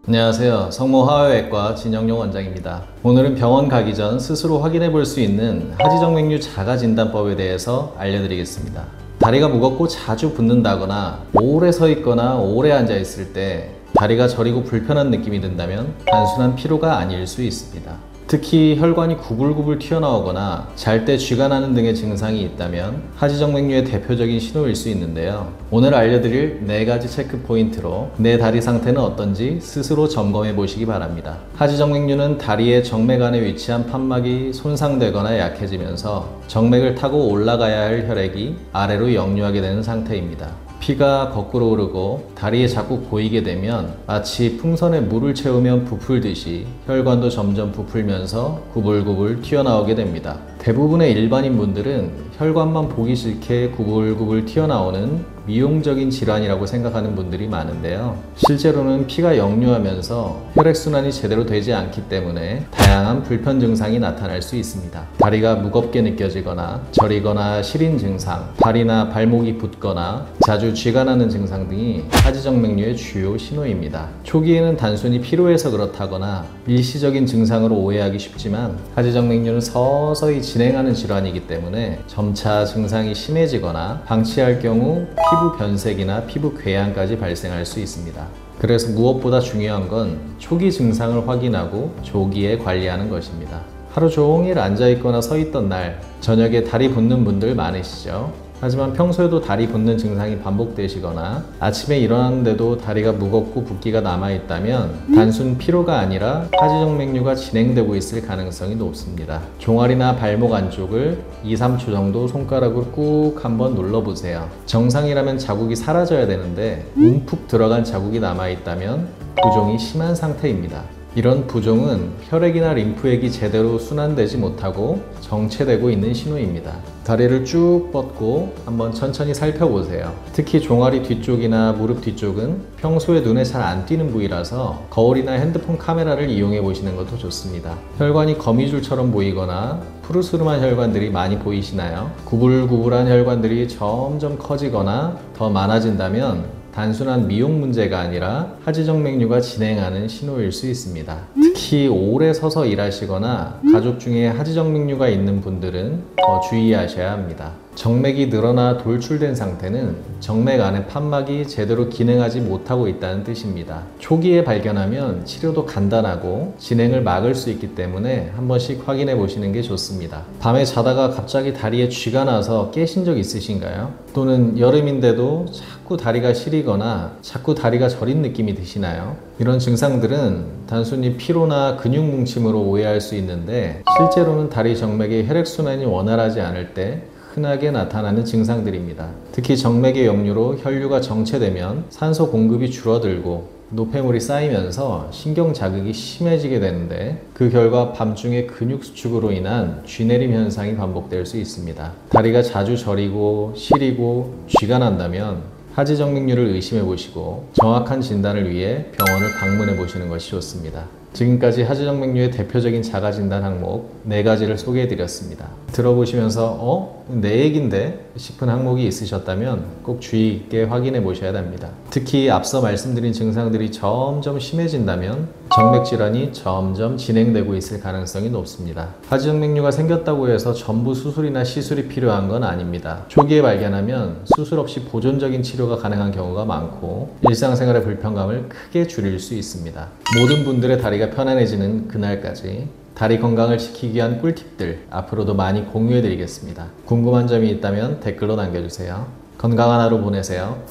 안녕하세요. 성모화외과 진영용 원장입니다. 오늘은 병원 가기 전 스스로 확인해 볼 수 있는 하지정맥류 자가진단법에 대해서 알려드리겠습니다. 다리가 무겁고 자주 붓는다거나 오래 서 있거나 오래 앉아 있을 때 다리가 저리고 불편한 느낌이 든다면 단순한 피로가 아닐 수 있습니다. 특히 혈관이 구불구불 튀어나오거나 잘 때 쥐가 나는 등의 증상이 있다면 하지정맥류의 대표적인 신호일 수 있는데요. 오늘 알려드릴 4가지 체크 포인트로 내 다리 상태는 어떤지 스스로 점검해 보시기 바랍니다. 하지정맥류는 다리의 정맥 안에 위치한 판막이 손상되거나 약해지면서 정맥을 타고 올라가야 할 혈액이 아래로 역류하게 되는 상태입니다. 피가 거꾸로 흐르고 다리에 자꾸 고이게 되면 마치 풍선에 물을 채우면 부풀듯이 혈관도 점점 부풀면서 구불구불 튀어나오게 됩니다. 대부분의 일반인 분들은 혈관만 보기 싫게 구불구불 튀어나오는 미용적인 질환이라고 생각하는 분들이 많은데요. 실제로는 피가 역류하면서 혈액순환이 제대로 되지 않기 때문에 다양한 불편 증상이 나타날 수 있습니다. 다리가 무겁게 느껴지거나 저리거나 시린 증상, 발이나 발목이 붓거나 자주 쥐가 나는 증상 등이 하지정맥류의 주요 신호입니다. 초기에는 단순히 피로해서 그렇다거나 일시적인 증상으로 오해하기 쉽지만 하지정맥류는 서서히 진행하는 질환이기 때문에 점차 증상이 심해지거나 방치할 경우 피부 변색이나 피부 궤양까지 발생할 수 있습니다. 그래서 무엇보다 중요한 건 초기 증상을 확인하고 조기에 관리하는 것입니다. 하루 종일 앉아있거나 서있던 날, 저녁에 다리 붓는 분들 많으시죠? 하지만 평소에도 다리 붓는 증상이 반복되시거나 아침에 일어났는데도 다리가 무겁고 붓기가 남아있다면 단순 피로가 아니라 하지정맥류가 진행되고 있을 가능성이 높습니다. 종아리나 발목 안쪽을 2-3초 정도 손가락으로 꾹 한번 눌러보세요. 정상이라면 자국이 사라져야 되는데 움푹 들어간 자국이 남아있다면 부종이 심한 상태입니다. 이런 부종은 혈액이나 림프액이 제대로 순환되지 못하고 정체되고 있는 신호입니다. 다리를 쭉 뻗고 한번 천천히 살펴보세요. 특히 종아리 뒤쪽이나 무릎 뒤쪽은 평소에 눈에 잘 안 띄는 부위라서 거울이나 핸드폰 카메라를 이용해 보시는 것도 좋습니다. 혈관이 거미줄처럼 보이거나 푸르스름한 혈관들이 많이 보이시나요? 구불구불한 혈관들이 점점 커지거나 더 많아진다면 단순한 미용 문제가 아니라 하지정맥류가 진행하는 신호일 수 있습니다. 특히 오래 서서 일하시거나 가족 중에 하지정맥류가 있는 분들은 더 주의하셔야 합니다. 정맥이 늘어나 돌출된 상태는 정맥 안의 판막이 제대로 기능하지 못하고 있다는 뜻입니다. 초기에 발견하면 치료도 간단하고 진행을 막을 수 있기 때문에 한 번씩 확인해 보시는 게 좋습니다. 밤에 자다가 갑자기 다리에 쥐가 나서 깨신 적 있으신가요? 또는 여름인데도 자꾸 다리가 시리거나 자꾸 다리가 저린 느낌이 드시나요? 이런 증상들은 단순히 피로나 근육 뭉침으로 오해할 수 있는데 실제로는 다리 정맥의 혈액순환이 원활하지 않을 때 흔하게 나타나는 증상들입니다. 특히 정맥의 역류로 혈류가 정체되면 산소 공급이 줄어들고 노폐물이 쌓이면서 신경 자극이 심해지게 되는데 그 결과 밤중에 근육 수축으로 인한 쥐내림 현상이 반복될 수 있습니다. 다리가 자주 저리고 시리고 쥐가 난다면 하지정맥류를 의심해 보시고 정확한 진단을 위해 병원을 방문해 보시는 것이 좋습니다. 지금까지 하지정맥류의 대표적인 자가진단 항목 4가지를 소개해 드렸습니다. 들어보시면서 내 얘긴데 싶은 항목이 있으셨다면 꼭 주의 있게 확인해 보셔야 됩니다. 특히 앞서 말씀드린 증상들이 점점 심해진다면 정맥질환이 점점 진행되고 있을 가능성이 높습니다. 하지정맥류가 생겼다고 해서 전부 수술이나 시술이 필요한 건 아닙니다. 초기에 발견하면 수술 없이 보존적인 치료가 가능한 경우가 많고 일상생활의 불편감을 크게 줄일 수 있습니다. 모든 분들의 다리가 편안해지는 그날까지 다리 건강을 지키기 위한 꿀팁들 앞으로도 많이 공유해 드리겠습니다. 궁금한 점이 있다면 댓글로 남겨주세요. 건강한 하루 보내세요.